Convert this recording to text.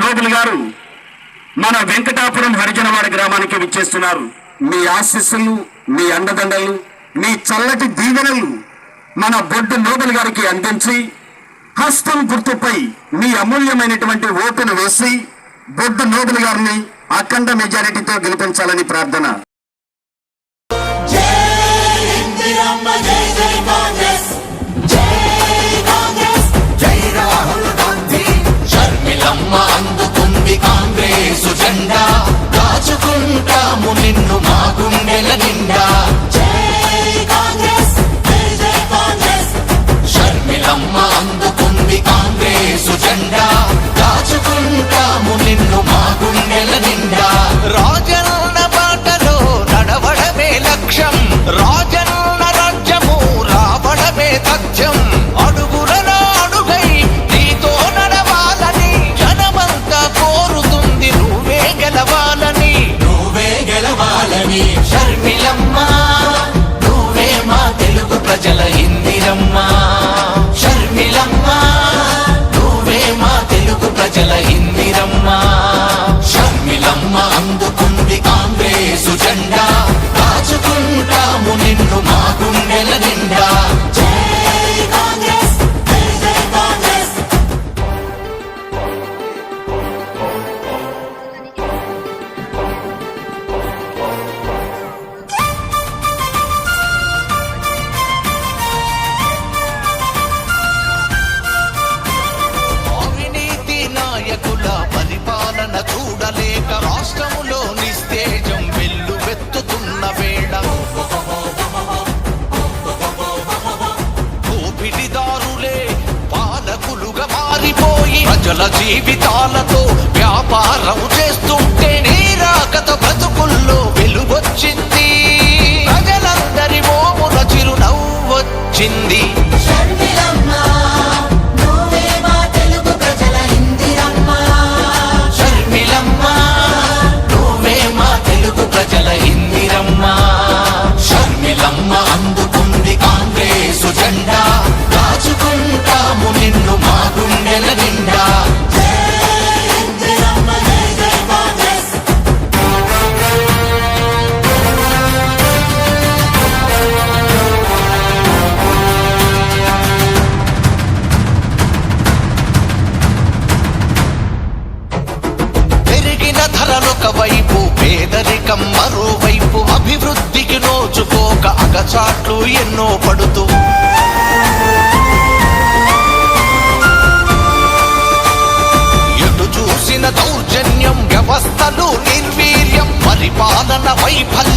Nobel గారు మన వెంకటాపురం హరిజనవాడ గ్రామానికి విచ్చేస్తున్నారు. మీ ఆశీస్సులు, మీ అండదండలు, మీ చల్లటి దీవెనలు మన బొడ్డు నోబుల్ గారికి అందించి హస్తం గుర్తుపై మీ అమూల్యమైనటువంటి ఓటును వేసి బొడ్డు నోబుల్ గారిని అఖండ మెజారిటీతో గెలిపించాలని ప్రార్థన. అందుకుంది కాంగ్రెస్ జెండా, దాచుకుంటాము నిన్ను మా గుండెల నిండా. షర్మిలమ్మ అందుకుంది కాంగ్రెస్ జెండా, దాచుకుంటాము నిన్ను మా గుండెల నిండా. రాజన్న బాటలో నడవడమే లక్ష్యం, రాజన్న రాజ్యము రావడమే తథ్యం. అడుగులలో అడుగై నీతో నడవాలని జనమంతా కోరుతుంది, నువ్వే గెలవాలని, నువ్వే గెలవాలని. షర్మిలమ్మ నువ్వే మా తెలుగు ప్రజల ఇందిరమ్మ. షర్మిలమ్మ నువ్వే మా తెలుగు ప్రజల ఇందిరమ్మ. షర్మిలమ్మ అందుకుంది కాంగ్రెస్ జెండా, దాచుకుంటాము నిన్ను మా గుండెల నిండా. అవినీతి నాయకుల పరిపాలన చూడలేక రాష్ట్రములో నిస్తేజం వెల్లువెత్తుతున్న వేళ, దోపిడిదారులే పాలకులుగా మారిపోయి ప్రజల జీవితాలతో వ్యాపారం చేస్తుంటే నీరాకత బ్రతుకుల్లో వెలుగొచ్చింది. ప్రజలందరి మోముల చిరునవ్వొచ్చింది. షర్మిలమ్మ అందుకుంది కాంగ్రెస్ జెండా, దాచుకుంటాము నిన్ను మా గుండెల నిండా. పెరిగిన ధరలొక వైపు, పేదరికం మరోవైపు, అభివృద్ధికి నోచుకోక అగచాట్లు ఎన్నో పడుతూ ఎటు చూసిన దౌర్జన్యం, వ్యవస్థలు నిర్వీర్యం, పరిపాలన వైఫల్యం.